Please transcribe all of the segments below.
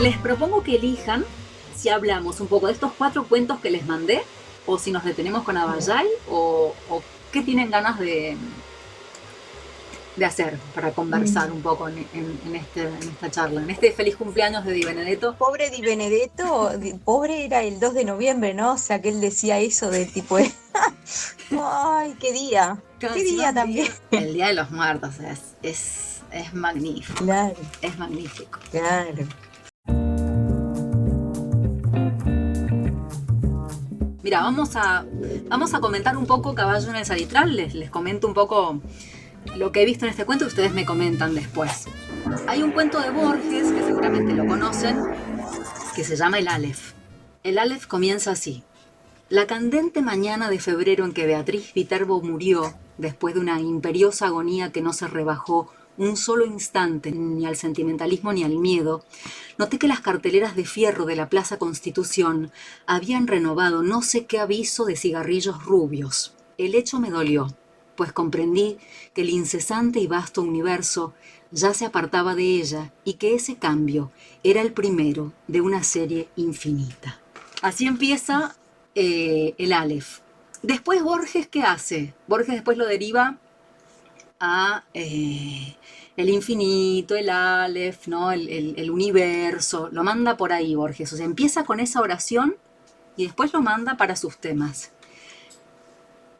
Les propongo que elijan si hablamos un poco de estos 4 cuentos que les mandé, o si nos detenemos con Abayay, o qué tienen ganas de hacer para conversar un poco en esta charla, en este feliz cumpleaños de Di Benedetto. Pobre Di Benedetto, pobre era el 2 de noviembre, ¿no? O sea, que él decía eso de tipo, ay, qué día también. El Día de los Muertos es magnífico, Claro, es magnífico. claro. Mira, vamos a comentar un poco Caballo en el Salitral, les comento un poco lo que he visto en este cuento y ustedes me comentan después. Hay un cuento de Borges, que seguramente lo conocen, que se llama El Aleph. El Aleph comienza así. La candente mañana de febrero en que Beatriz Viterbo murió, después de una imperiosa agonía que no se rebajó un solo instante ni al sentimentalismo ni al miedo, noté que las carteleras de fierro de la Plaza Constitución habían renovado no sé qué aviso de cigarrillos rubios. El hecho me dolió, pues comprendí que el incesante y vasto universo ya se apartaba de ella y que ese cambio era el primero de una serie infinita. Así empieza el Aleph. Después Borges, ¿qué hace? Borges después lo deriva a el infinito, el Aleph, ¿no? el universo, lo manda por ahí Borges. O sea, empieza con esa oración y después lo manda para sus temas.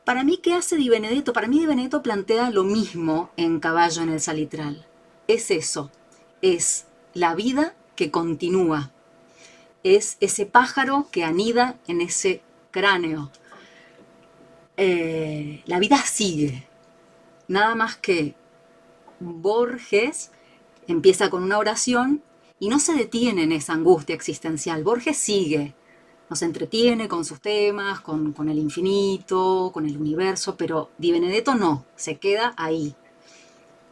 Para mí, ¿qué hace Di Benedetto? Para mí Di Benedetto plantea lo mismo en Caballo en el Salitral. Es eso, es la vida que continúa, es ese pájaro que anida en ese cráneo. La vida sigue, nada más que Borges empieza con una oración y no se detiene en esa angustia existencial. Borges sigue, nos entretiene con sus temas, con el infinito, con el universo, pero Di Benedetto no, se queda ahí.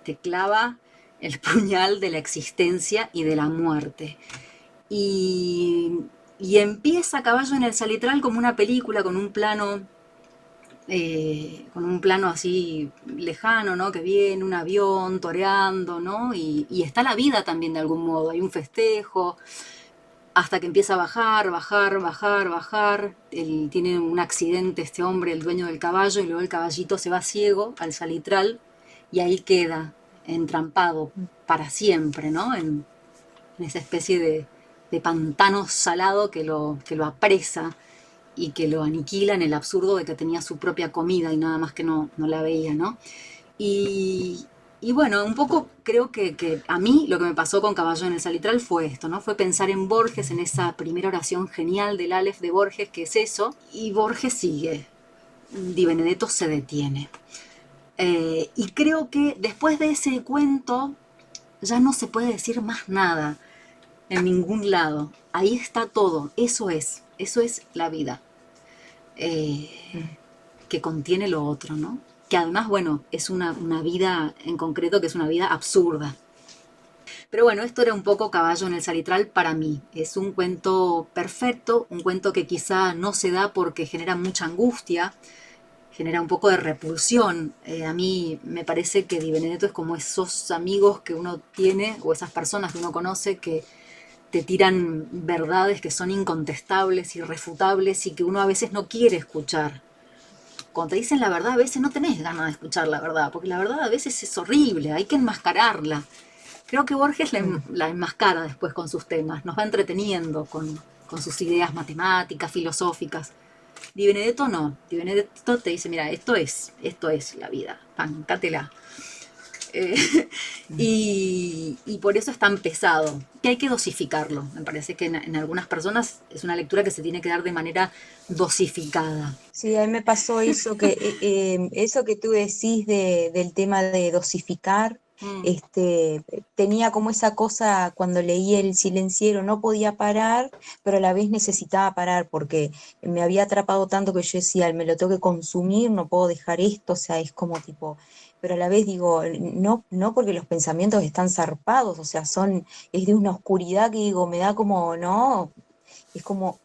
Te clava el puñal de la existencia y de la muerte. Y empieza Caballo en el Salitral como una película con un plano así lejano, ¿no? Que viene un avión toreando, ¿no? Y está la vida también de algún modo, hay un festejo, hasta que empieza a bajar. Él tiene un accidente, este hombre, el dueño del caballo, y luego el caballito se va ciego al Salitral y ahí queda entrampado para siempre, ¿no? En esa especie de pantano salado que lo apresa y que lo aniquila en el absurdo de que tenía su propia comida y nada más que no la veía, ¿no? Y, y bueno, un poco creo que a mí lo que me pasó con Caballo en el Salitral fue esto, ¿no? Fue pensar en Borges, en esa primera oración genial del Aleph de Borges, que es eso, y Borges sigue, Di Benedetto se detiene. Y creo que después de ese cuento ya no se puede decir más nada en ningún lado. Ahí está todo, eso es la vida. Que contiene lo otro, ¿no? Que además, bueno, es una vida en concreto que es una vida absurda. Pero bueno, esto era un poco Caballo en el Salitral para mí. Es un cuento perfecto, un cuento que quizá no se da porque genera mucha angustia, genera un poco de repulsión. A mí me parece que Di Benedetto es como esos amigos que uno tiene o esas personas que uno conoce que te tiran verdades que son incontestables, irrefutables y que uno a veces no quiere escuchar. Cuando te dicen la verdad, a veces no tenés ganas de escuchar la verdad, porque la verdad a veces es horrible, hay que enmascararla. Creo que Borges la enmascara después con sus temas, nos va entreteniendo con sus ideas matemáticas, filosóficas. Di Benedetto no, Di Benedetto te dice, mira, esto es la vida, pancátela. Y por eso es tan pesado, que hay que dosificarlo. Me parece que en algunas personas es una lectura que se tiene que dar de manera dosificada. Sí, a mí me pasó eso que tú decís del tema de dosificar, Mm. tenía como esa cosa cuando leí El Silenciero, no podía parar, pero a la vez necesitaba parar porque me había atrapado tanto que yo decía, me lo tengo que consumir, no puedo dejar esto, o sea, es como tipo, pero a la vez digo, no, no porque los pensamientos están zarpados, o sea, es de una oscuridad que digo, me da como, no, es como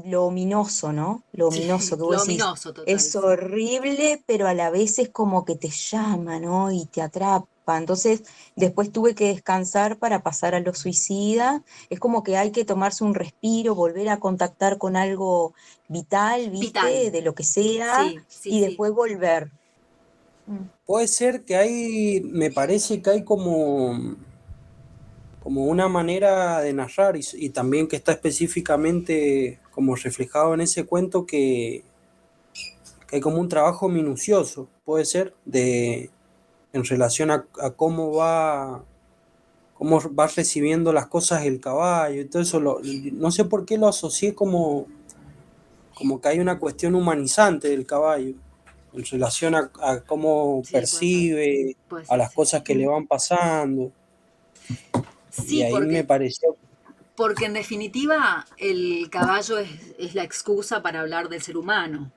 lo ominoso, ¿no? Lo ominoso Sí, que lo vos decís, ominoso total, es sí. horrible, pero a la vez es como que te llama, ¿no? Y te atrapa. Entonces, después tuve que descansar para pasar a lo suicida. Es como que hay que tomarse un respiro, volver a contactar con algo vital, ¿viste? Vital. De lo que sea, Sí, sí, y sí. después volver. Mm. Puede ser que me parece que hay como una manera de narrar y también que está específicamente como reflejado en ese cuento que hay como un trabajo minucioso, puede ser, en relación a cómo va recibiendo las cosas el caballo y todo eso. No sé por qué lo asocié como que hay una cuestión humanizante del caballo en relación a cómo Sí, percibe, puede a ser, las sí. cosas que le van pasando. Y Sí, ahí me pareció, porque en definitiva el caballo es la excusa para hablar del ser humano.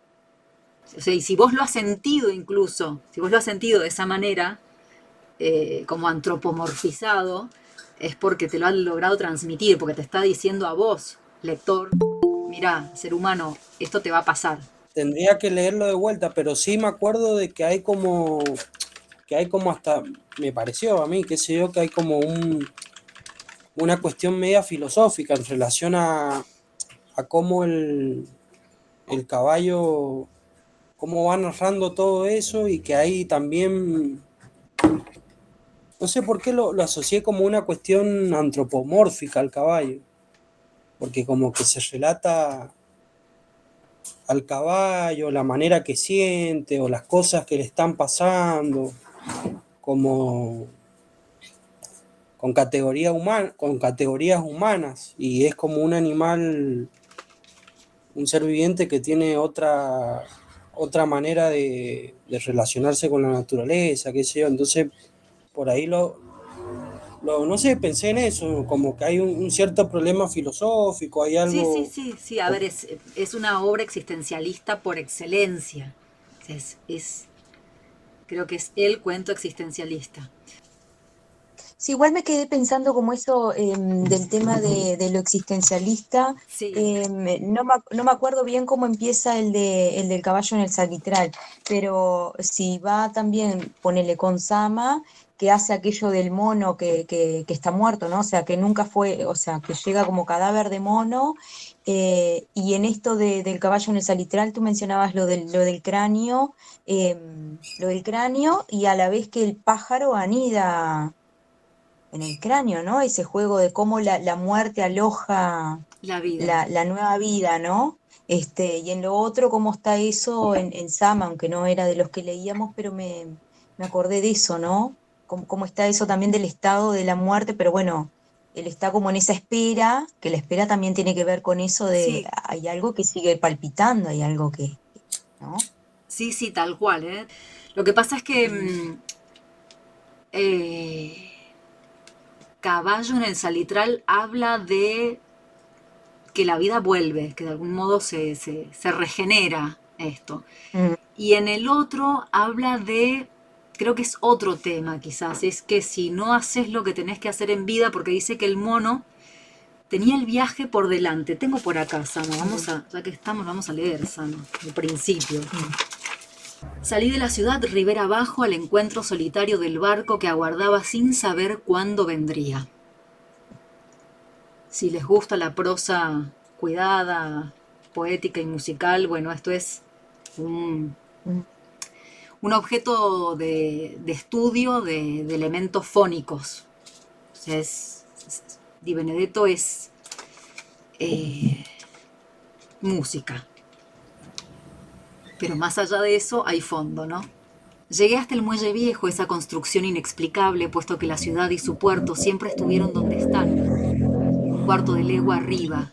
O sea, y si vos lo has sentido incluso, si vos lo has sentido de esa manera, como antropomorfizado, es porque te lo han logrado transmitir, porque te está diciendo a vos, lector, mira, ser humano, esto te va a pasar. tendría que leerlo de vuelta, pero sí me acuerdo de que hay como hasta, me pareció a mí, qué sé yo, que hay como una cuestión media filosófica en relación a cómo el caballo, cómo va narrando todo eso y que hay también, no sé por qué lo asocié como una cuestión antropomórfica al caballo, porque como que se relata al caballo la manera que siente o las cosas que le están pasando, como con categorías humanas, y es como un animal, un ser viviente que tiene otra manera de relacionarse con la naturaleza, qué sé yo. Entonces, por ahí no sé, pensé en eso, como que hay un cierto problema filosófico, hay Sí, sí, algo, sí, sí, a ver, es una obra existencialista por excelencia. Creo que es el cuento existencialista. Sí, igual me quedé pensando como eso del tema de lo existencialista. Sí, No me acuerdo bien cómo empieza el del caballo en el salitral, pero si va también, ponele con Sama, que hace aquello del mono que está muerto, ¿no? O sea, que nunca fue, o sea, que llega como cadáver de mono. Y en esto del caballo en el salitral, tú mencionabas lo del cráneo, lo del cráneo, y a la vez que el pájaro anida en el cráneo, ¿no? Ese juego de cómo la muerte aloja la vida. la nueva vida, ¿no? Y en lo otro, cómo está eso en Sama, aunque no era de los que leíamos, pero me acordé de eso, ¿no? Cómo está eso también del estado de la muerte, pero bueno, él está como en esa espera, que la espera también tiene que ver con eso de Sí, hay algo que sigue palpitando, hay algo ¿no? sí, sí, tal cual, ¿eh? Lo que pasa es que Mm, eh, Caballo en el Salitral habla de que la vida vuelve, que de algún modo se regenera esto. mm, Y en el otro habla de, creo que es otro tema quizás, es que si no haces lo que tenés que hacer en vida, porque dice que el mono tenía el viaje por delante. Tengo por acá, Sano, mm, ya que estamos, vamos a leer, Sano, el principio. mm. Salí de la ciudad ribera abajo al encuentro solitario del barco que aguardaba sin saber cuándo vendría. Si les gusta la prosa cuidada, poética y musical, bueno, esto es un, Mm. un objeto de estudio de elementos fónicos. O sea, Di Benedetto es eh, música. Pero más allá de eso hay fondo, ¿no? Llegué hasta el muelle viejo, esa construcción inexplicable, puesto que la ciudad y su puerto siempre estuvieron donde están, un cuarto de legua arriba.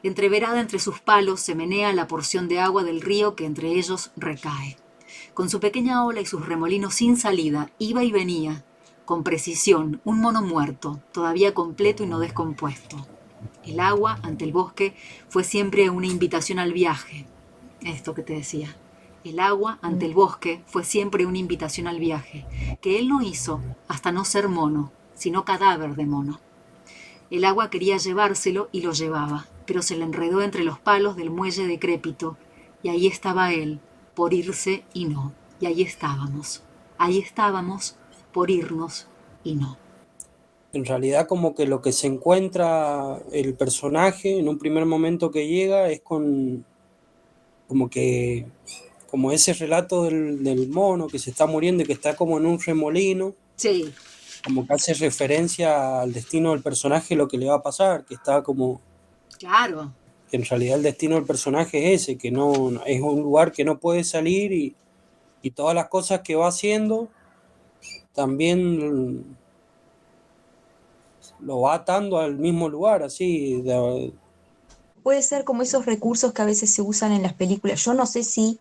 Entreverada entre sus palos se menea la porción de agua del río que entre ellos recae. Con su pequeña ola y sus remolinos sin salida, iba y venía, con precisión, un mono muerto, todavía completo y no descompuesto. El agua ante el bosque fue siempre una invitación al viaje. Esto que te decía. El agua ante Mm. el bosque fue siempre una invitación al viaje, que él no hizo hasta no ser mono, sino cadáver de mono. El agua quería llevárselo y lo llevaba, pero se le enredó entre los palos del muelle decrépito, y ahí estaba él, por irse y no. Y ahí estábamos, por irnos y no. En realidad como que lo que se encuentra el personaje en un primer momento que llega es con como que como ese relato del mono que se está muriendo y que está como en un remolino, Sí, como que hace referencia al destino del personaje, lo que le va a pasar, que está como claro. que en realidad el destino del personaje es ese, que no es un lugar que no puede salir y todas las cosas que va haciendo también lo va atando al mismo lugar, así. Puede ser como esos recursos que a veces se usan en las películas. Yo no sé si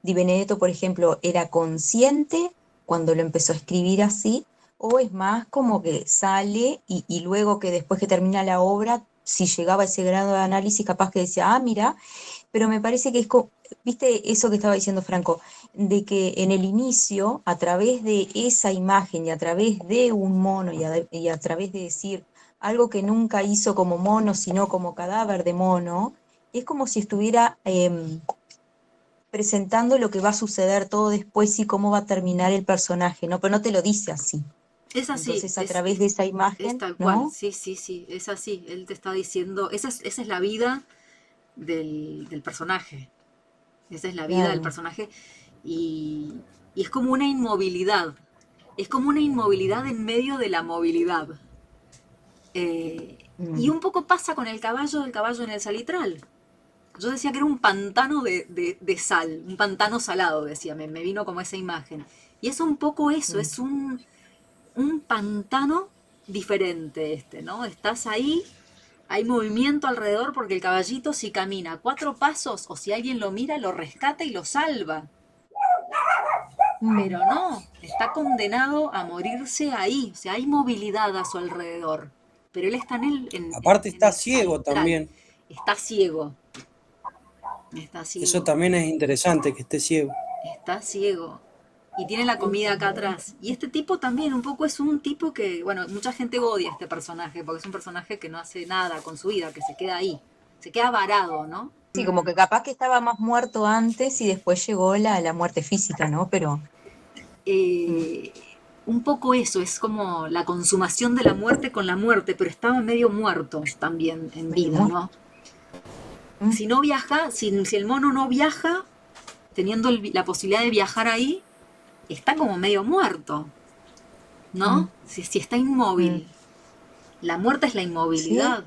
Di Benedetto, por ejemplo, era consciente cuando lo empezó a escribir así, o es más como que sale y luego que después que termina la obra, si llegaba a ese grado de análisis, capaz que decía, ah, mira, pero me parece que es, viste eso que estaba diciendo Franco, de que en el inicio, a través de esa imagen y a través de un mono y a través de decir algo que nunca hizo como mono, sino como cadáver de mono, es como si estuviera presentando lo que va a suceder todo después y cómo va a terminar el personaje, ¿no? Pero no te lo dice así. Es así, Entonces, a través de esa es imagen, tal cual, ¿no? sí, sí, sí, es así. Él te está diciendo, esa es la vida del personaje, esa es la vida del Claro. personaje y, y es como una inmovilidad, es como una inmovilidad en medio de la movilidad. Y Mm. un poco pasa con el caballo en el salitral. Yo decía que era un pantano de sal, un pantano salado, decía, me vino como esa imagen. Y es un poco eso, Mm. es un pantano diferente este, ¿no? Estás ahí, hay movimiento alrededor porque el caballito si camina 4 pasos o si alguien lo mira, lo rescata y lo salva. Pero Mm. no, está condenado a morirse ahí, o sea, hay movilidad a su alrededor. Pero él está Aparte en está el ciego salitral, también, está ciego, está eso ciego. también es interesante, que esté ciego. Está ciego. Y tiene la comida acá atrás. Y este tipo también, un poco es un tipo que, bueno, mucha gente odia a este personaje, porque es un personaje que no hace nada con su vida, que se queda ahí. Se queda varado, ¿no? Sí, como que capaz que estaba más muerto antes y después llegó la muerte física, ¿no? Pero mm, Eh, un poco eso, es como la consumación de la muerte con la muerte, pero estaba medio muerto también en medio vida, muerto. ¿no? Mm. Si no viaja, si el mono no viaja, teniendo la posibilidad de viajar ahí, está como medio muerto, Mm. ¿no? Si está Mm. inmóvil. La muerte es la Sí, inmovilidad.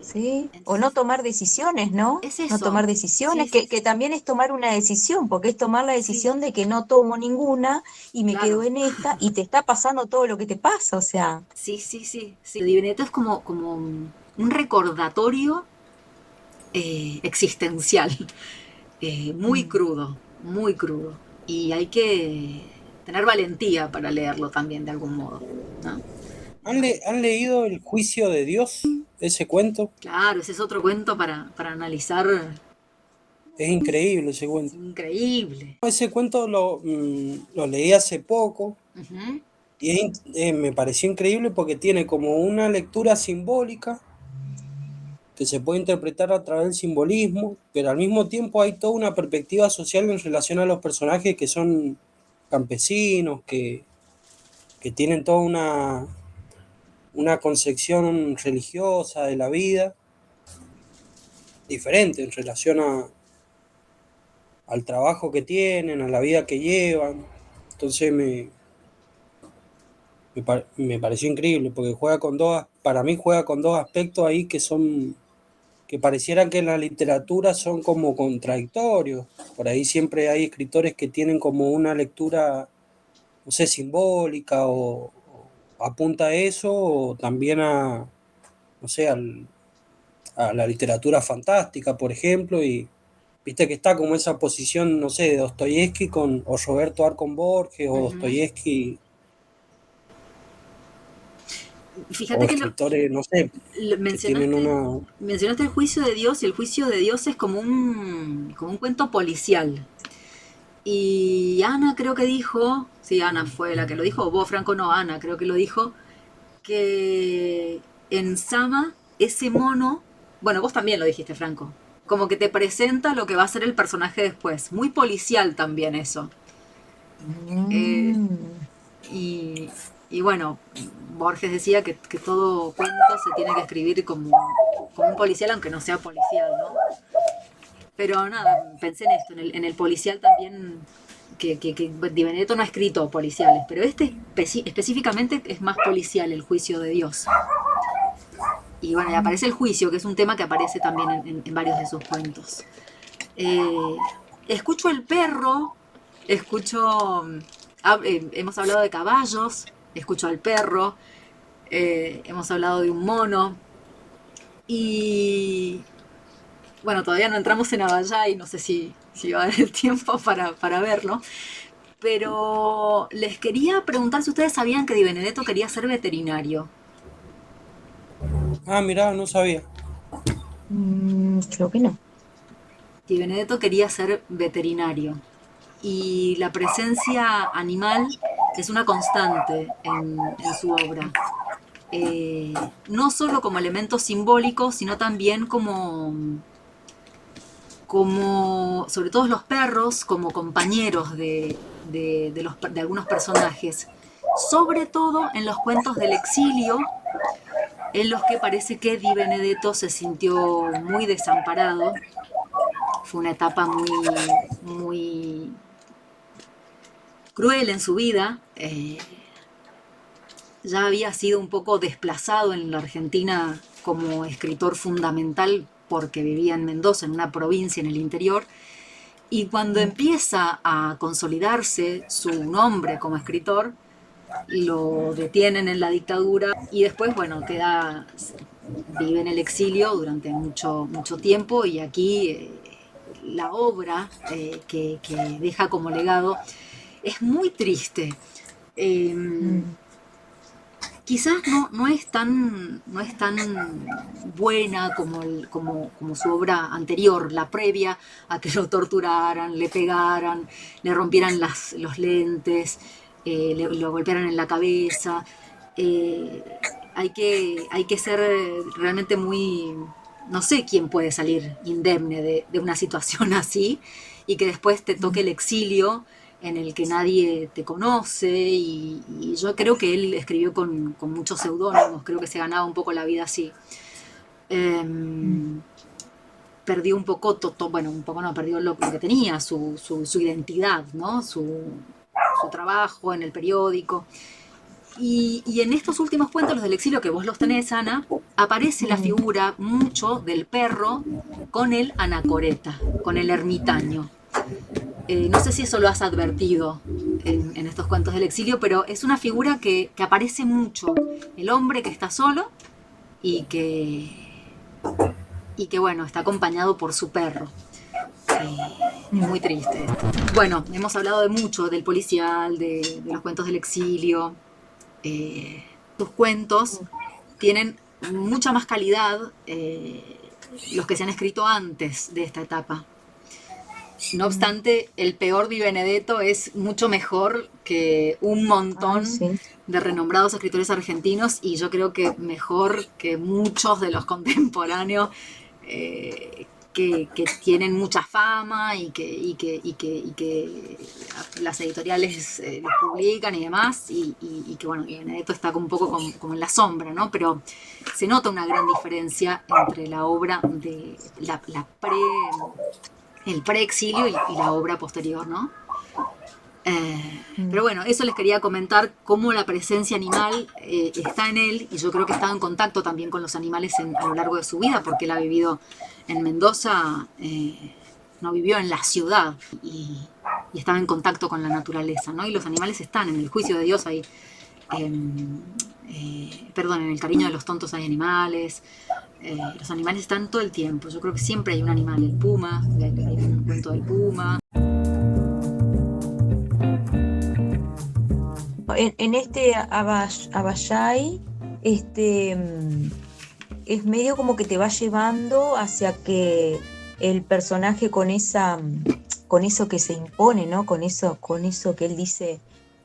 sí. O no Entonces, tomar decisiones, ¿no? es No eso. tomar Sí, decisiones, sí, que sí. también es tomar una decisión, porque es tomar la Sí, decisión de que no tomo ninguna y me quedo claro. en esta y te está pasando todo lo que te pasa, o sea. Sí, sí, sí. Sí. Di Benedetto es como un recordatorio existencial, muy Mm. crudo, muy crudo. Y hay que tener valentía para leerlo también de algún modo, ¿no? ¿Han leído El juicio de Dios, ese cuento? Claro, ese es otro cuento para analizar. Es increíble ese Es cuento. increíble. Ese cuento lo leí hace poco Ujú. y me pareció increíble porque tiene como una lectura simbólica que se puede interpretar a través del simbolismo, pero al mismo tiempo hay toda una perspectiva social en relación a los personajes que son campesinos, que tienen toda una concepción religiosa de la vida diferente en relación al trabajo que tienen, a la vida que llevan. Entonces me pareció increíble porque juega con para mí juega con dos aspectos ahí que parecieran que en la literatura son como contradictorios. Por ahí siempre hay escritores que tienen como una lectura, no sé, simbólica o apunta a eso, o también no sé, a la literatura fantástica, por ejemplo, y viste que está como esa posición, no sé, de Dostoyevsky o Roberto Arcon Borges o Ujú. Dostoyevsky Fíjate o que escritores, no sé, que tienen una... mencionaste el juicio de Dios y el juicio de Dios es como un cuento policial. Y Ana creo que dijo, sí, Ana fue la que lo dijo, o vos Franco no, Ana creo que lo dijo, que en Sama ese mono, bueno, vos también lo dijiste Franco, como que te presenta lo que va a ser el personaje después. Muy policial también eso. Eh, Mm. Y bueno, Borges decía que todo cuento se tiene que escribir como un policial, aunque no sea policial, ¿no? Pero nada, pensé en esto, en el policial también, que Di Benedetto no ha escrito policiales, pero específicamente es más policial, el juicio de Dios. Y bueno, y aparece el juicio, que es un tema que aparece también en varios de sus cuentos. Escucho el perro, hemos hablado de caballos, escucho al perro, hemos hablado de un mono, y bueno, todavía no entramos en Abbayái, no sé si va a dar el tiempo para verlo, pero les quería preguntar si ustedes sabían que Di Benedetto quería ser veterinario. Ah, mirá, no sabía. Creo que no. Di Benedetto quería ser veterinario, y la presencia animal es una constante en su obra. No solo como elemento simbólico, sino también como sobre todo los perros, como compañeros de algunos personajes, sobre todo en los cuentos del exilio, en los que parece que Di Benedetto se sintió muy desamparado. Fue una etapa muy cruel en su vida. Ya había sido un poco desplazado en la Argentina como escritor fundamental porque vivía en Mendoza, en una provincia en el interior, y cuando empieza a consolidarse su nombre como escritor, lo detienen en la dictadura y después, bueno, vive en el exilio durante mucho tiempo, y aquí la obra que deja como legado es muy triste. Quizás no es tan buena como su obra anterior, la previa a que lo torturaran, le pegaran, le rompieran los lentes, lo golpearan en la cabeza. Hay que ser realmente muy... No sé quién puede salir indemne de una situación así, y que después te toque el exilio en el que nadie te conoce, y yo creo que él escribió con muchos seudónimos, creo que se ganaba un poco la vida así. Perdió un poco, perdió lo que tenía, su identidad, ¿no? Su trabajo en el periódico. Y en estos últimos cuentos, los del exilio, que vos los tenés, Ana, aparece la figura mucho del perro con el anacoreta, con el ermitaño. No sé si eso lo has advertido en estos cuentos del exilio, pero es una figura que aparece mucho. El hombre que está solo y que bueno, está acompañado por su perro. Es muy triste esto. Bueno, hemos hablado de mucho, del policial, de los cuentos del exilio. Sus cuentos tienen mucha más calidad, los que se han escrito antes de esta etapa. No obstante, el peor Di Benedetto es mucho mejor que un montón de renombrados escritores argentinos, y yo creo que mejor que muchos de los contemporáneos que tienen mucha fama y que las editoriales los publican y demás, y que bueno, Di Benedetto está un poco como en la sombra, ¿no? Pero se nota una gran diferencia entre la obra de el preexilio y la obra posterior, ¿no? Pero bueno, eso les quería comentar, cómo la presencia animal está en él, y yo creo que ha estado en contacto también con los animales a lo largo de su vida, porque él ha vivido en Mendoza, no vivió en la ciudad, y estaba en contacto con la naturaleza, ¿no? Y los animales están en el juicio de Dios, ahí, en el cariño de los tontos hay animales. Los animales están todo el tiempo, yo creo que siempre hay un animal, el puma, hay un cuento del puma. En este Abbayái, es medio como que te va llevando hacia que el personaje con eso que se impone, ¿no? Con eso que él dice,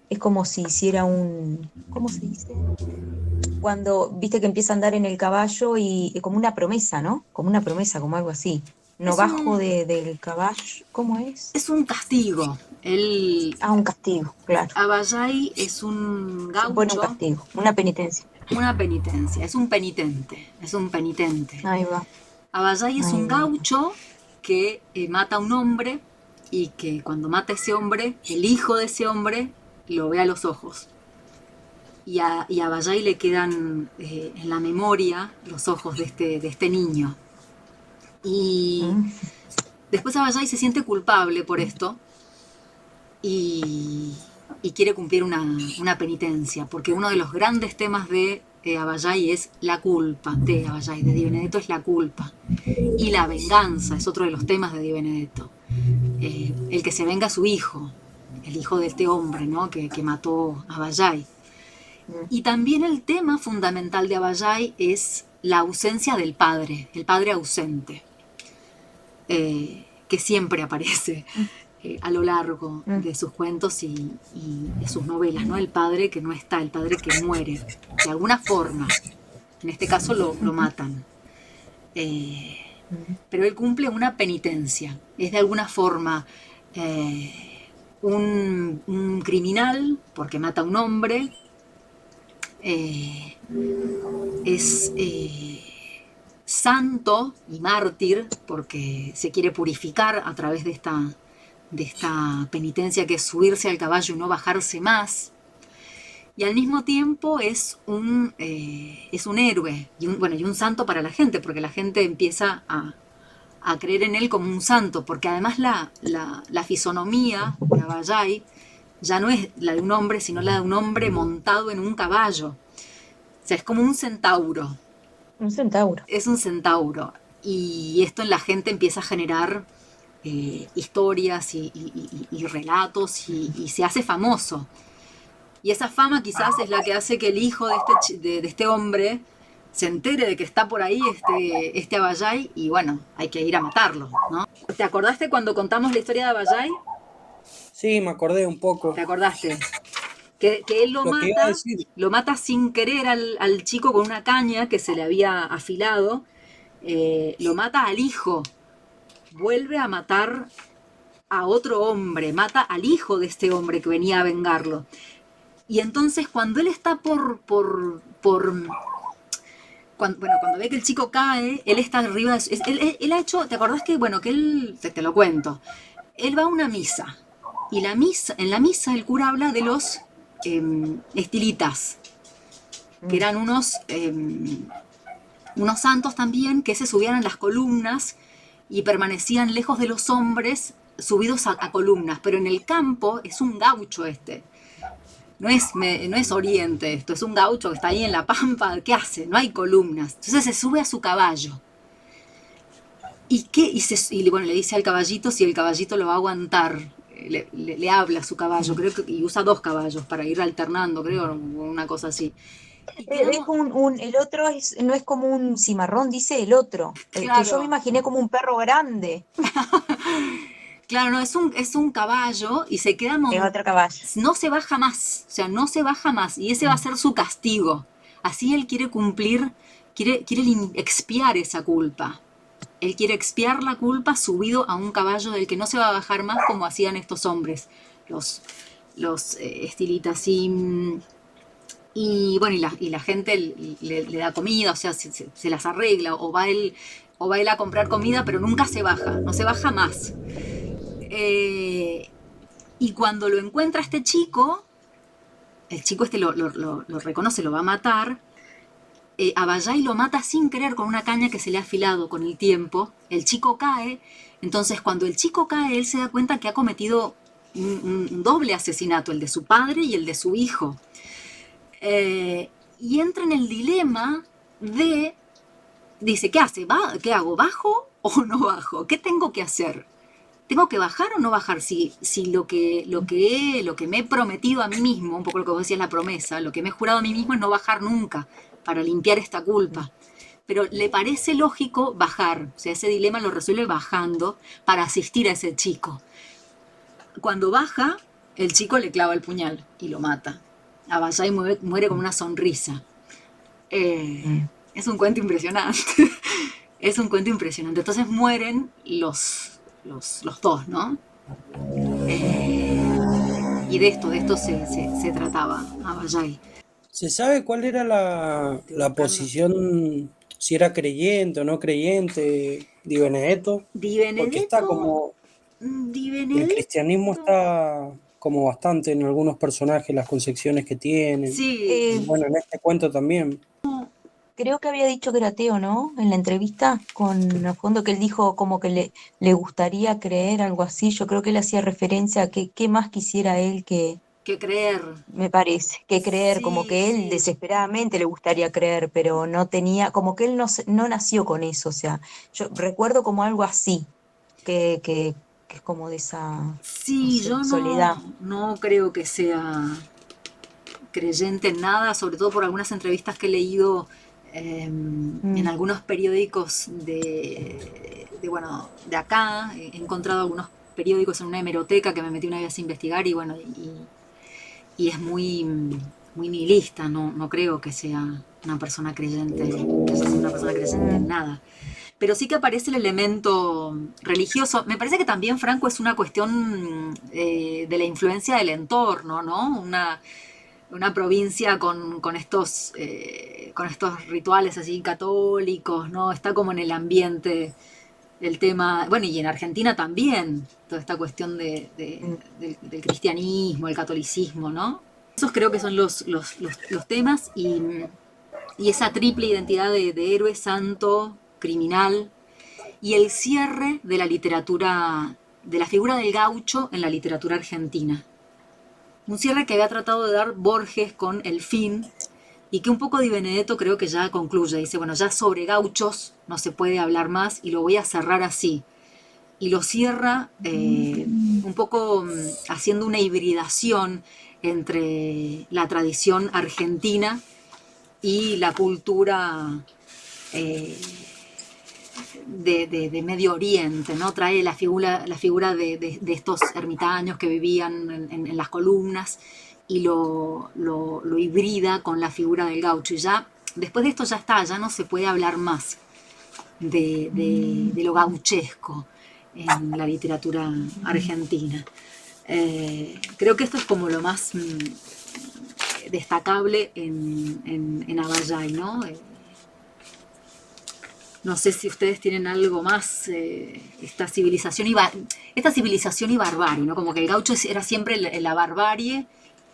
es como si hiciera ¿cómo se dice? Cuando viste que empieza a andar en el caballo y como una promesa, ¿no? Como una promesa, como algo así. no Es bajo un, del caballo. ¿Cómo es? es un castigo. Un castigo, claro. Aballai es un Se pone un gaucho, castigo, una penitencia. una penitencia, es un penitente, es un penitente. Ahí va, Aballai es ahí un va. gaucho que mata a un hombre y que cuando mata a ese hombre, el hijo de ese hombre lo ve a los ojos. Y a Aballai le quedan en la memoria los ojos de este niño. Y Mm. después Aballai se siente culpable por esto y, y quiere cumplir una penitencia, porque uno de los grandes temas de Aballai es la culpa, de Aballai, de Di Benedetto es la culpa. Y la venganza es otro de los temas de Di Benedetto. El que se venga a su hijo, el hijo de este hombre, ¿no? que mató a Aballai. Y también el tema fundamental de Aballai es la ausencia del padre, el padre ausente, que siempre aparece a lo largo de sus cuentos y de sus novelas, ¿no? El padre que no está, el padre que muere, de alguna forma. En este caso lo matan. Pero él cumple una penitencia. Es de alguna forma un criminal, porque mata a un hombre. Es santo y mártir, porque se quiere purificar a través de esta penitencia que es subirse al caballo y no bajarse más. Y al mismo tiempo es un héroe y un santo para la gente, porque la gente empieza a creer en él como un santo, porque además la fisonomía de Aballai ya no es la de un hombre, sino la de un hombre montado en un caballo. O sea, es como un centauro. Un centauro. Es un centauro. Y esto en la gente empieza a generar historias y relatos y se hace famoso. Y esa fama quizás es la que hace que el hijo de este hombre se entere de que está por ahí este Aballai y bueno, hay que ir a matarlo, ¿no? ¿Te acordaste cuando contamos la historia de Aballai? Sí, me acordé un poco. ¿Te acordaste? Que él Lo que iba a decir, lo mata sin querer al chico con una caña que se le había afilado, lo mata al hijo, vuelve a matar a otro hombre, mata al hijo de este hombre que venía a vengarlo. Y entonces cuando él está cuando ve que el chico cae, él está arriba, él ha hecho, ¿te acordás que, bueno, que él, te lo cuento, él va a una misa, y en la misa el cura habla de los estilitas, que eran unos santos también que se subían a las columnas y permanecían lejos de los hombres subidos a columnas, pero en el campo es un gaucho este. No es Oriente esto, es un gaucho que está ahí en la pampa, ¿qué hace? No hay columnas. Entonces se sube a su caballo. Y bueno, le dice al caballito si el caballito lo va a aguantar. Le habla a su caballo, creo que, y usa 2 caballos para ir alternando, creo, una cosa así. Y Es quedamos, el otro no es como un cimarrón, dice el otro. El que yo me claro, imaginé como un perro grande. claro, no, es un caballo y se queda Es otro caballo. no se baja más, o sea, no se baja más, y ese va a ser su castigo. Así él quiere cumplir, quiere expiar esa culpa. Él quiere expiar la culpa subido a un caballo del que no se va a bajar más como hacían estos hombres, los estilitas. Y bueno, y la gente le da comida, o sea, se las arregla, o va él a comprar comida, pero nunca se baja, no se baja más. Y cuando lo encuentra este chico, el chico este lo reconoce, lo va a matar. Aballai lo mata sin querer con una caña que se le ha afilado con el tiempo. El chico cae. Entonces, cuando el chico cae, él se da cuenta que ha cometido un doble asesinato, el de su padre y el de su hijo. Y entra en el dilema dice, ¿qué hace? ¿Qué hago? ¿Bajo o no bajo? ¿Qué tengo que hacer? ¿Tengo que bajar o no bajar? Si lo que me he prometido a mí mismo, un poco lo que vos decías, la promesa, lo que me he jurado a mí mismo es no bajar nunca para limpiar esta culpa. Pero le parece lógico bajar, o sea, ese dilema lo resuelve bajando para asistir a ese chico. Cuando baja, el chico le clava el puñal y lo mata. Aballai muere con una sonrisa. Es un cuento impresionante. Es un cuento impresionante. Entonces mueren los dos, ¿no? Y de esto se trataba Abbayay. ¿Se sabe cuál era la posición, si era creyente o no creyente, Di Benedetto? Di Porque está Benedetto, como, Di el cristianismo Benedetto. está como bastante en algunos personajes, las concepciones que tienen. Sí, Y Eh, bueno, en este cuento también. Creo que había dicho que era ateo, ¿no? En la entrevista con a fondo que él dijo como que le gustaría creer, algo así. Yo creo que él hacía referencia a que qué más quisiera él que, que creer. me parece, que creer, como Sí, que él sí. desesperadamente le gustaría creer, pero no tenía, como que él no nació con eso. O sea, yo recuerdo como algo así, que es como de esa, no Sí, sé, yo soledad. no creo que sea creyente en nada, sobre todo por algunas entrevistas que he leído en Mm, algunos periódicos bueno, de acá. He encontrado algunos periódicos en una hemeroteca que me metí una vez a investigar y bueno, y es muy nihilista, no creo que sea una persona creyente, que haya sido una persona creyente en mm, nada. Pero sí que aparece el elemento religioso. Me parece que también, Franco, es una cuestión de la influencia del entorno, ¿no? Una provincia con estos rituales así católicos, ¿no? Está como en el ambiente el tema, bueno, y en Argentina también, toda esta cuestión mm, del cristianismo, el catolicismo, ¿no? Esos creo que son los temas y esa triple identidad de héroe, santo, criminal, y el cierre de la literatura, de la figura del gaucho en la literatura argentina. Un cierre que había tratado de dar Borges con El fin y que un poco Di Benedetto creo que ya concluye. Dice, bueno, ya sobre gauchos no se puede hablar más y lo voy a cerrar así. Y lo cierra un poco haciendo una hibridación entre la tradición argentina y la cultura eh, de Medio Oriente, ¿no? Trae la figura de estos ermitaños que vivían en las columnas y lo hibrida con la figura del gaucho. Y ya, después de esto ya está, ya no se puede hablar más de lo gauchesco en la literatura argentina. Creo que esto es como lo más destacable en Abbayay, ¿no? No sé si ustedes tienen algo más, esta civilización y barbarie, ¿no? Como que el gaucho era siempre la barbarie,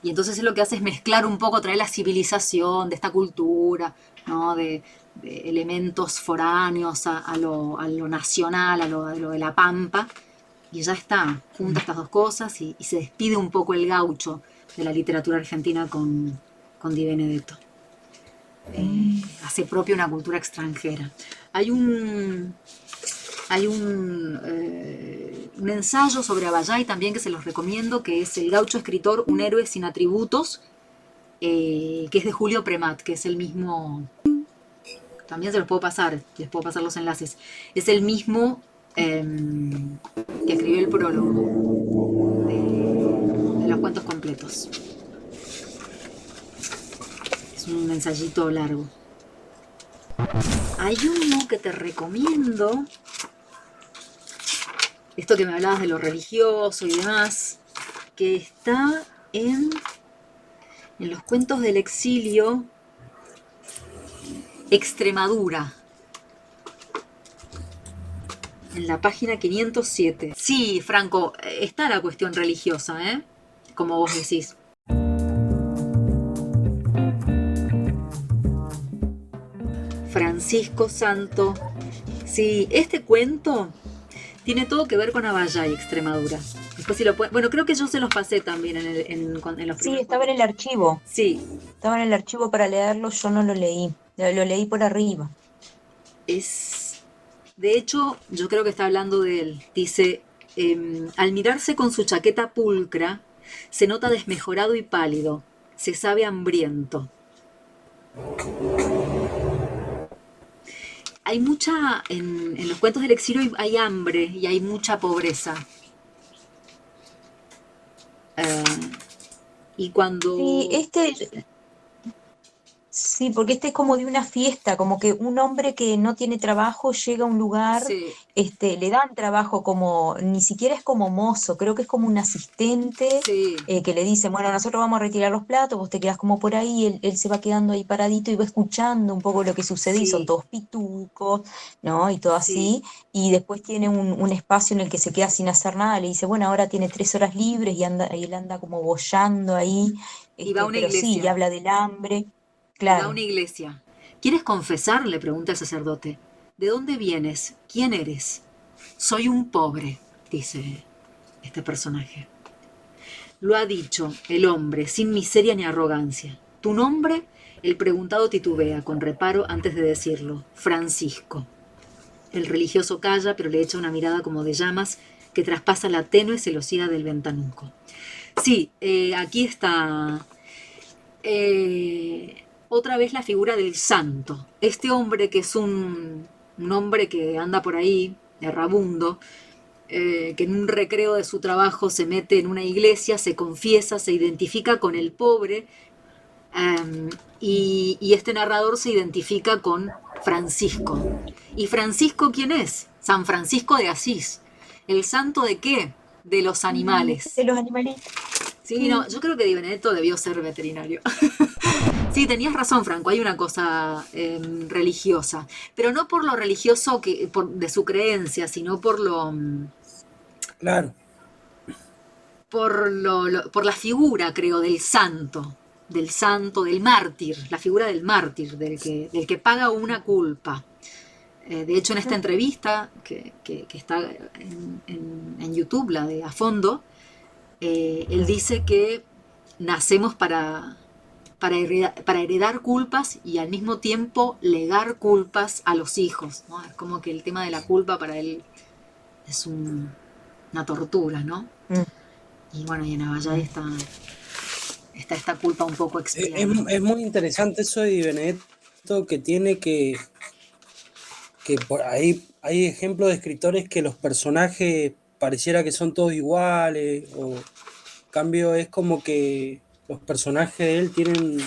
y entonces lo que hace es mezclar un poco, traer la civilización de esta cultura, ¿no? De elementos foráneos a lo nacional, a lo de la pampa, y ya está, junta estas dos cosas y se despide un poco el gaucho de la literatura argentina con Di Benedetto. Hace propia una cultura extranjera. Hay un ensayo sobre Abbayay también que se los recomiendo, que es El gaucho escritor, un héroe sin atributos, que es de Julio Premat, que es el mismo, también se los puedo pasar, les puedo pasar los enlaces, es el mismo que escribió el prólogo de los cuentos completos. Es un ensayito largo. Hay uno que te recomiendo, esto que me hablabas de lo religioso y demás, que está en los cuentos del exilio, Extremadura, en la página 507. Sí, Franco, está la cuestión religiosa, ¿eh? Como vos decís. Francisco Santo. Sí, este cuento tiene todo que ver con Abbayay, Extremadura. Después si lo pueden... Bueno, creo que yo se los pasé también en los Sí, primeros estaba en cuentos. el archivo. Sí, Estaba en el archivo para leerlo, yo no lo leí. Lo leí por arriba. es... De hecho, yo creo que está hablando de él. Dice, al mirarse con su chaqueta pulcra, se nota desmejorado y pálido. Se sabe hambriento. Hay mucha... En los cuentos del exilio hay hambre y hay mucha pobreza. Y Sí, cuando... Sí, porque este es como de una fiesta, como que un hombre que no tiene trabajo llega a un lugar, Sí, le dan trabajo como, ni siquiera es como mozo, creo que es como un asistente sí, que le dicen, bueno, nosotros vamos a retirar los platos, vos te quedás como por ahí, él se va quedando ahí paradito y va escuchando un poco lo que sucede y son sí, todos pitucos, ¿no? Y todo sí. así, y después tiene un espacio en el que se queda sin hacer nada, le dice, bueno, ahora tiene 3 horas libres y él anda como boyando ahí, Y va a una pero sí, y iglesia. habla del hambre. Y va a Claro. una iglesia. ¿Quieres confesar? Le pregunta el sacerdote. ¿De dónde vienes? ¿Quién eres? Soy un pobre, dice este personaje. Lo ha dicho el hombre, sin miseria ni arrogancia. ¿Tu nombre? El preguntado titubea, con reparo, antes de decirlo. Francisco. El religioso calla, pero le echa una mirada como de llamas que traspasa la tenue celosía del ventanuco. Sí, aquí está otra vez la figura del santo. Este hombre que es un hombre que anda por ahí, errabundo, que en un recreo de su trabajo se mete en una iglesia, se confiesa, se identifica con el pobre, y este narrador se identifica con Francisco. ¿Y Francisco quién es? San Francisco de Asís. ¿El santo de qué? De los animales. De los animalitos. Sí, no, yo creo que Di Benedetto debió ser veterinario. Sí, tenías razón, Franco, hay una cosa religiosa, pero no por lo religioso de su creencia, sino Claro. por la figura, creo, del santo, del mártir, la figura del mártir, del que paga una culpa. De hecho, en esta entrevista que está en YouTube, la de A Fondo, él dice que nacemos para heredar culpas y al mismo tiempo legar culpas a los hijos, ¿no? Es como que el tema de la culpa para él es una tortura, ¿no? Mm, Y bueno, y en Avallay mm. está esta culpa un poco expiada. Es muy interesante eso de Di Benedetto que tiene que por ahí hay ejemplos de escritores que los personajes pareciera que son todos iguales, o en cambio es como que los personajes de él tienen, no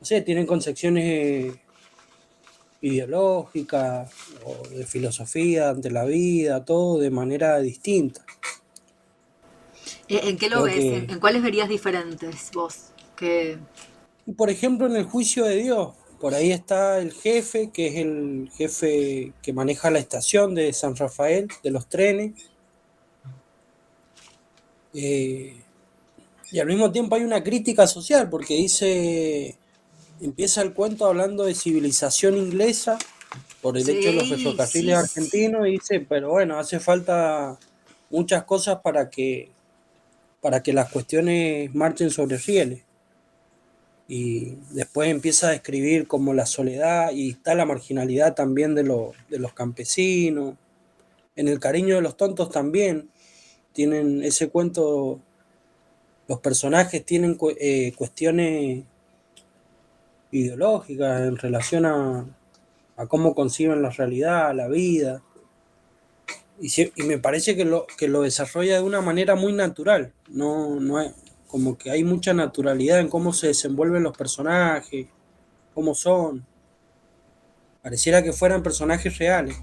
sé, tienen concepciones ideológicas o de filosofía ante la vida, todo de manera distinta. ¿En qué lo Creo ves? que, En cuáles verías diferentes vos? Que por ejemplo, en el juicio de Dios, por ahí está el jefe, que es el jefe que maneja la estación de San Rafael, de los trenes, eh, y al mismo tiempo hay una crítica social, porque dice, empieza el cuento hablando de civilización inglesa por el hecho de los sí, sí, ferrocarriles sí. argentinos, y dice, pero bueno, hace falta muchas cosas para que las cuestiones marchen sobre rieles. Y después empieza a describir como la soledad y está la marginalidad también de los campesinos. En El cariño de los tontos también tienen ese cuento, los personajes tienen cuestiones ideológicas en relación a cómo conciben la realidad, la vida. Y me parece que lo desarrolla de una manera muy natural. No es, como que hay mucha naturalidad en cómo se desenvuelven los personajes, cómo son. Pareciera que fueran personajes reales.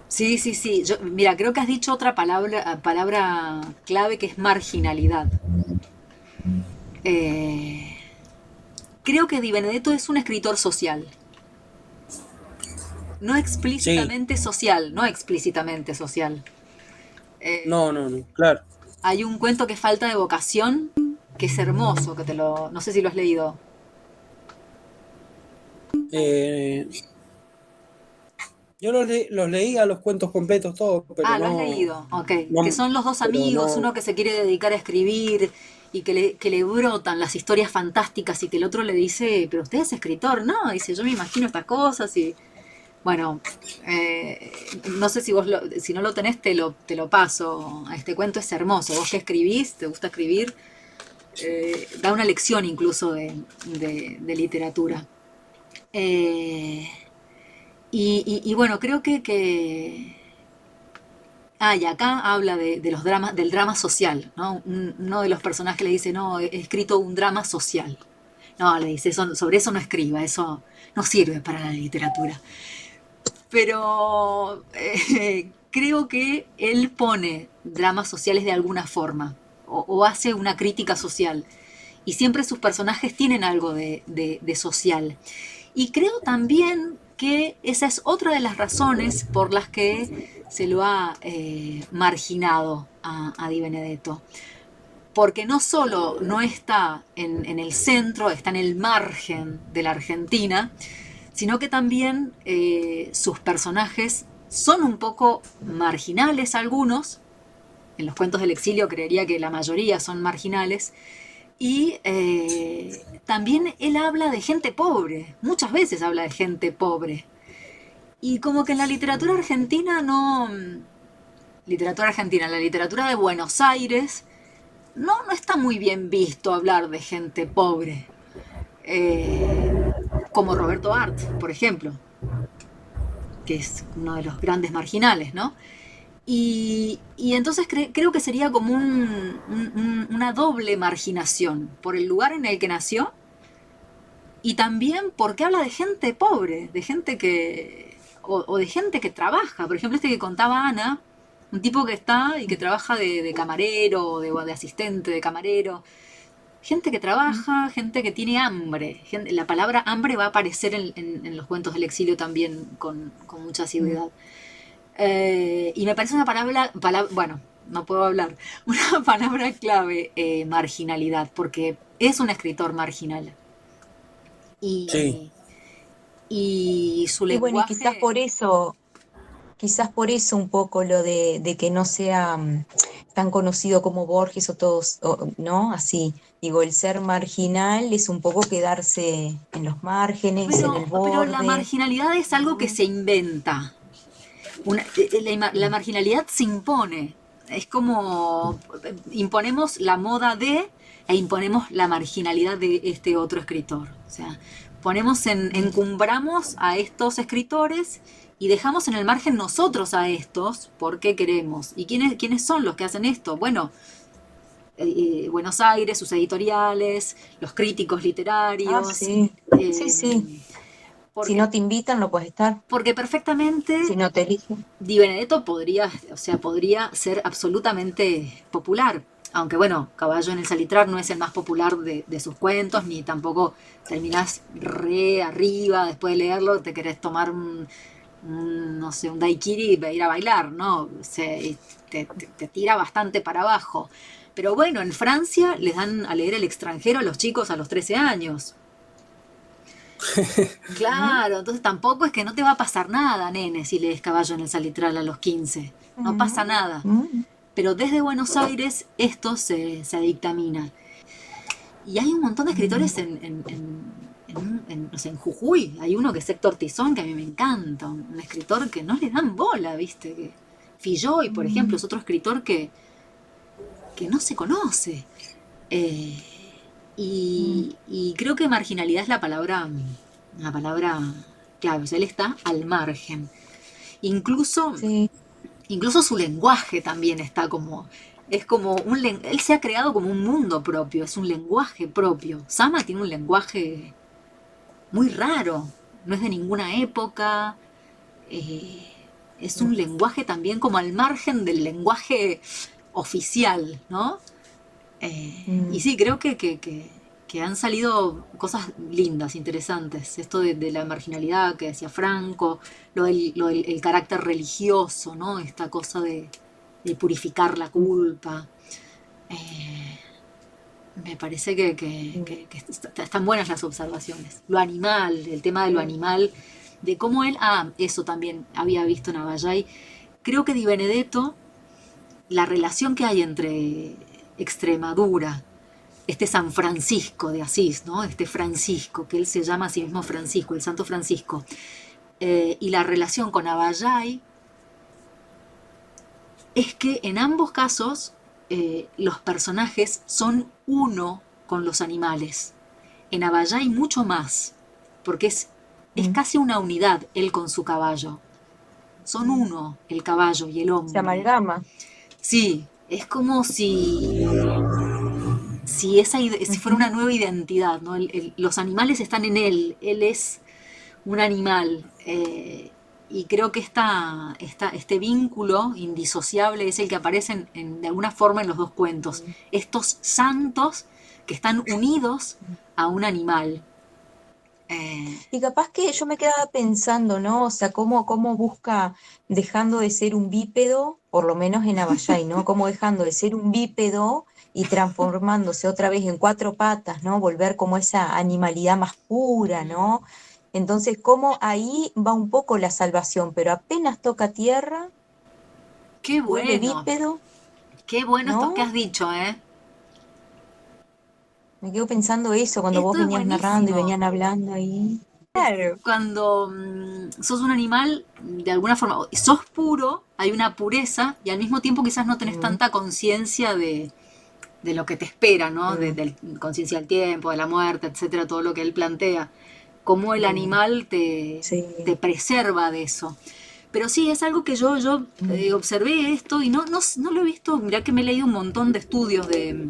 Sí, sí, sí. Mira, creo que has dicho otra palabra clave que es marginalidad. Eh, Creo que Di Benedetto es un escritor social. No Sí, explícitamente social, no explícitamente social. no, claro. Hay un cuento que es Falta de vocación, que es hermoso, no sé si lo has leído. Eh, yo los leía los cuentos completos todos, pero Ah, lo has leído, ok. Que no, son los dos pero amigos, no, uno que se quiere dedicar a escribir y que le brotan las historias fantásticas y que el otro le dice, pero usted es escritor, ¿no? Dice, yo me imagino estas cosas y bueno, no sé si si no lo tenés, te lo paso. Este cuento es hermoso. Vos que escribís, te gusta escribir, da una lección incluso de literatura. Y bueno, creo que Y acá habla de los dramas, del drama social, ¿no? Uno de los personajes le dice, no, he escrito un drama social. No, le dice, sobre eso no escriba, eso no sirve para la literatura. Pero creo que él pone dramas sociales de alguna forma, o hace una crítica social. Y siempre sus personajes tienen algo de social. Y creo también que esa es otra de las razones por las que se lo ha marginado a Di Benedetto. Porque no solo no está en el centro, está en el margen de la Argentina, sino que también sus personajes son un poco marginales algunos. En los cuentos del exilio creería que la mayoría son marginales. Y también él habla de gente pobre, muchas veces habla de gente pobre. Y como que en la literatura argentina no... Literatura argentina, en la literatura de Buenos Aires, no está muy bien visto hablar de gente pobre. Como Roberto Art, por ejemplo, que es uno de los grandes marginales, ¿no? Y entonces creo que sería como una doble marginación por el lugar en el que nació y también porque habla de gente pobre, de gente que... o de gente que trabaja. Por ejemplo, este que contaba Ana, un tipo que está y que trabaja de camarero, de asistente, de camarero. Gente que trabaja, gente que tiene hambre. La palabra hambre va a aparecer en los cuentos del exilio también con mucha asiduidad. Y me parece una palabra, bueno, no puedo hablar, una palabra clave, marginalidad, porque es un escritor marginal. Y, Sí, y su Y bueno, y lenguaje... quizás por eso un poco lo de que no sea tan conocido como Borges o todos, ¿no? Así, digo, el ser marginal es un poco quedarse en los márgenes, en el Pero la borde. marginalidad es algo que se inventa. La marginalidad se impone. Es como imponemos la moda de e imponemos la marginalidad de este otro escritor. O sea, encumbramos a estos escritores y dejamos en el margen nosotros a estos porque queremos. ¿Y quiénes son los que hacen esto? Bueno, Buenos Aires, sus editoriales, los críticos Ah, literarios. sí, sí, eh, sí. Si porque, no te invitan, no puedes estar. porque perfectamente Si no te eligen. Di Benedetto podría ser absolutamente popular. Aunque bueno, Caballo en el Salitrar no es el más popular de sus cuentos, ni tampoco terminás re arriba, después de leerlo te querés tomar no sé, un daiquiri y ir a bailar, ¿no? Te tira bastante para abajo. Pero bueno, en Francia les dan a leer El extranjero a los chicos a los 13 años. Mm, Claro, entonces tampoco es que no te va a pasar nada, nene, si lees Caballo en el Salitral a los 15. No pasa mm, nada. mm, Pero desde Buenos Aires esto se dictamina. Y hay un montón de mm. escritores no sé, en Jujuy. Hay uno que es Héctor Tizón, que a mí me encanta. Un escritor que no le dan bola, ¿viste? Filloy, por ejemplo, es otro escritor que no se conoce. Eh, Mm, y creo que marginalidad es la palabra clave. O sea, él está al margen. Incluso, sí. incluso su lenguaje también está como... Es como él se ha creado como un mundo propio, es un lenguaje propio. Sama tiene un lenguaje muy raro, no es de ninguna época, eh, es un lenguaje también como al margen del lenguaje oficial, ¿no? Y Mm, sí, creo que han salido cosas lindas, interesantes. Esto de la marginalidad que decía Franco, el carácter religioso, ¿no? Esta cosa de purificar la mm, culpa. Eh, Me parece mm, que están buenas las observaciones. Lo animal, el tema de lo sí. animal, de cómo él, eso también había visto en Abayay. Creo que Di Benedetto, la relación que hay entre Extremadura, este San Francisco de Asís, ¿no? Este Francisco, que él se llama a sí mismo Francisco, el Santo Francisco, y la relación con Abayay, es que en ambos casos los personajes son uno con los animales. En Abayay mucho más, porque es Mm, casi una unidad él con su caballo. son uno, el caballo y el Se hombre. amalgama. Sí, es como si fuera una Ujú. nueva identidad, ¿no? Los animales están en él es un animal. Y creo que este vínculo indisociable es el que aparece de alguna forma en los dos cuentos. Estos santos que están unidos a un animal. Eh, Y capaz que yo me quedaba pensando, ¿no? O sea, cómo busca dejando de ser un bípedo, por lo menos en Abayay, ¿no? Cómo dejando de ser un bípedo y transformándose otra vez en cuatro patas, ¿no? Volver como esa animalidad más pura, ¿no? Entonces, cómo ahí va un poco la salvación, pero apenas toca tierra, qué vuelve bueno, bípedo, qué bueno esto que ¿no? has dicho, ¿eh? Me quedo pensando eso cuando vos Esto es venías narrando y buenísimo. venían hablando ahí. Claro. Cuando sos un animal, de alguna forma, sos puro, hay una pureza y al mismo tiempo quizás no tenés Mm, tanta conciencia de lo que te espera, ¿no? mm, Conciencia del tiempo, de la muerte, etcétera, todo lo que él plantea. Cómo el mm, animal te sí. preserva de eso. Pero sí, es algo que yo Mm, observé esto y no lo he visto. Mirá que me he leído un montón de estudios de,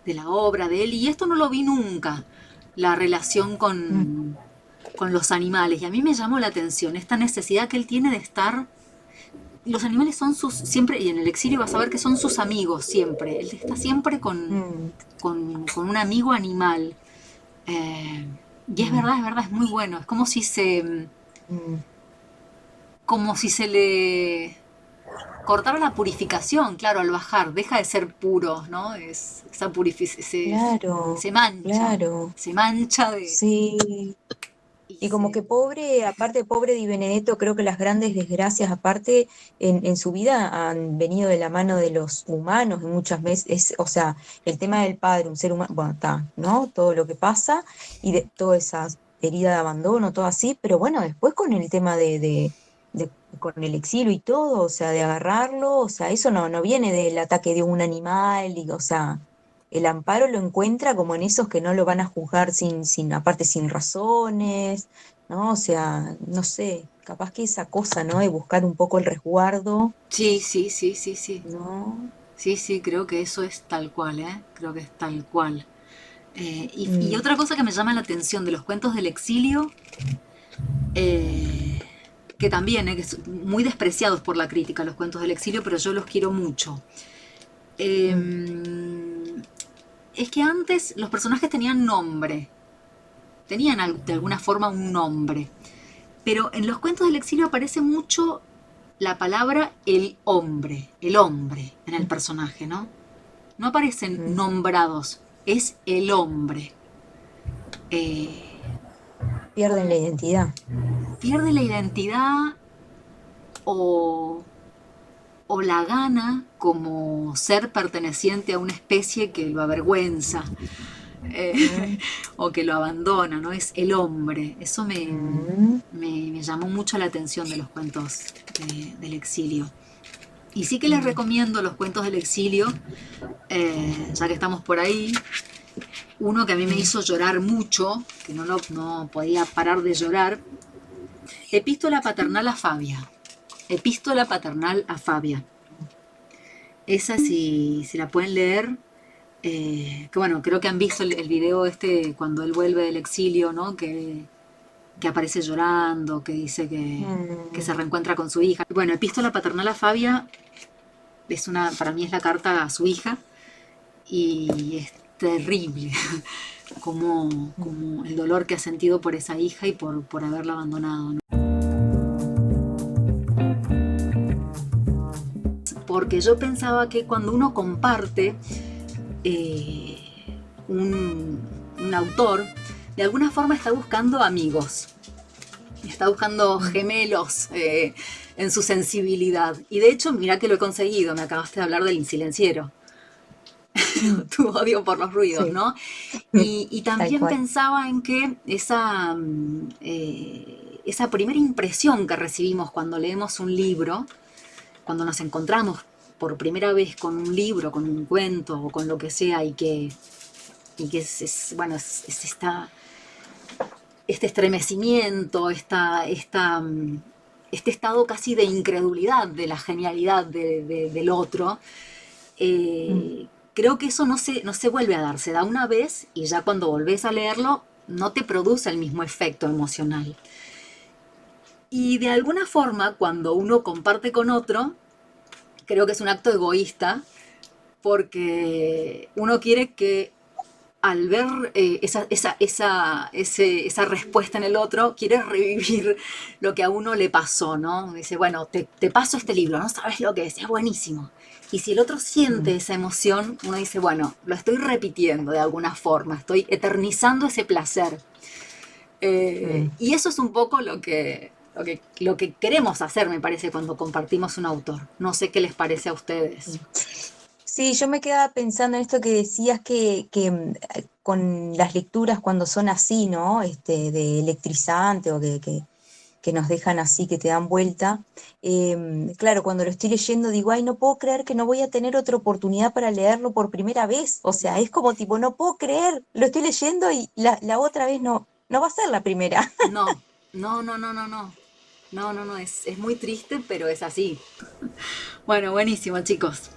de la obra de él y esto no lo vi nunca, la relación mm, con los animales. Y a mí me llamó la atención esta necesidad que él tiene de estar. Los animales son siempre, y en el exilio vas a ver que son sus amigos siempre. Él está siempre mm, con un amigo animal. Eh, y mm, es verdad, es muy bueno. Es mm. como si se le cortara la purificación, claro, al bajar, deja de ser puro, ¿no? Esa purificación Claro, claro, se mancha sí. y Y como se, que pobre, aparte pobre Di Benedetto, creo que las grandes desgracias, aparte, en su vida han venido de la mano de los humanos, y muchas veces, o sea, el tema del padre, un ser humano, bueno, está, ¿no? Todo lo que pasa, y de toda esa herida de abandono, todo así, pero bueno, después con el tema con el exilio y todo, o sea, de agarrarlo, o sea, eso no viene del ataque de un animal, y, o sea. El amparo lo encuentra como en esos que no lo van a juzgar aparte sin razones, ¿no? O sea, no sé, capaz que esa cosa, ¿no? De buscar un poco el resguardo, sí, sí, sí, sí, sí. ¿no? Sí, sí, creo que eso es tal cual, ¿eh? Creo que es tal cual. Y Mm, otra cosa que me llama la atención de los cuentos del exilio, eh, que también, que son muy despreciados por la crítica, los cuentos del exilio, pero yo los quiero mucho. mm, Es que antes los personajes tenían nombre, tenían de alguna forma un nombre, pero en los cuentos del exilio aparece mucho la palabra el hombre en el mm, personaje, ¿no? No aparecen mm. nombrados, es el hombre. Eh, Pierden la como identidad. pierde la identidad o, o la gana como ser perteneciente a una especie que lo avergüenza Mm, o que lo abandona, ¿no? Es el hombre. Eso mm, me llamó mucho la atención de los cuentos del exilio. Y sí que les mm, recomiendo los cuentos del exilio, ya que estamos por ahí. Uno que a mí me mm. hizo llorar mucho, que no podía parar de llorar, Epístola paternal a Fabia. Epístola paternal a Fabia. Esa si la pueden leer, que bueno, creo que han visto el video este cuando él vuelve del exilio, ¿no? Que aparece llorando, que dice que se Mm. reencuentra con su hija. Bueno, Epístola paternal a Fabia para mí es la carta a su hija y es terrible como el dolor que ha sentido por esa hija y por haberla abandonado, ¿no? Porque yo pensaba que cuando uno comparte eh, un, un autor, de alguna forma está buscando amigos, está buscando Mm, gemelos en su sensibilidad. Y de hecho, mira que lo he conseguido, me acabaste de hablar del silenciero, mm, tu odio por los ruidos, sí, ¿no? mm, Y tal también cual. pensaba en que esa primera impresión que recibimos cuando leemos un libro, cuando nos encontramos por primera vez con un libro, con un cuento o con lo que sea y que bueno, es esta este estremecimiento, este estado casi de incredulidad de la genialidad del otro. Creo que eso no se vuelve a dar, se da una vez y ya cuando volvés a leerlo no te produce el mismo efecto emocional. Y de alguna forma, cuando uno comparte con otro, creo que es un acto egoísta, porque uno quiere que al ver esa respuesta en el otro, quiere revivir lo que a uno le pasó, ¿no? Dice, bueno, te paso este libro, no sabes lo que es buenísimo. Y si el otro siente esa emoción, uno dice, bueno, lo estoy repitiendo de alguna forma, estoy eternizando ese placer. Y eso es un poco lo que queremos hacer, me parece, cuando compartimos un autor. No sé qué les parece a ustedes. Sí, yo me quedaba pensando en esto que decías con las lecturas cuando son así, ¿no? De electrizante o que nos dejan así, que te dan vuelta. Claro, cuando lo estoy leyendo digo, ay, no puedo creer que no voy a tener otra oportunidad para leerlo por primera vez. O sea, es como tipo, no puedo creer, lo estoy leyendo y la otra vez no va a ser la primera. No, es muy triste, pero es así. Bueno, buenísimo, chicos.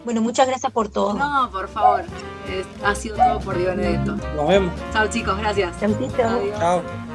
Bueno, muchas gracias por todo. No, por favor. Ha sido todo por Di Benedetto. Nos vemos. Chao, chicos, gracias. Chaucito. Adiós. Chao.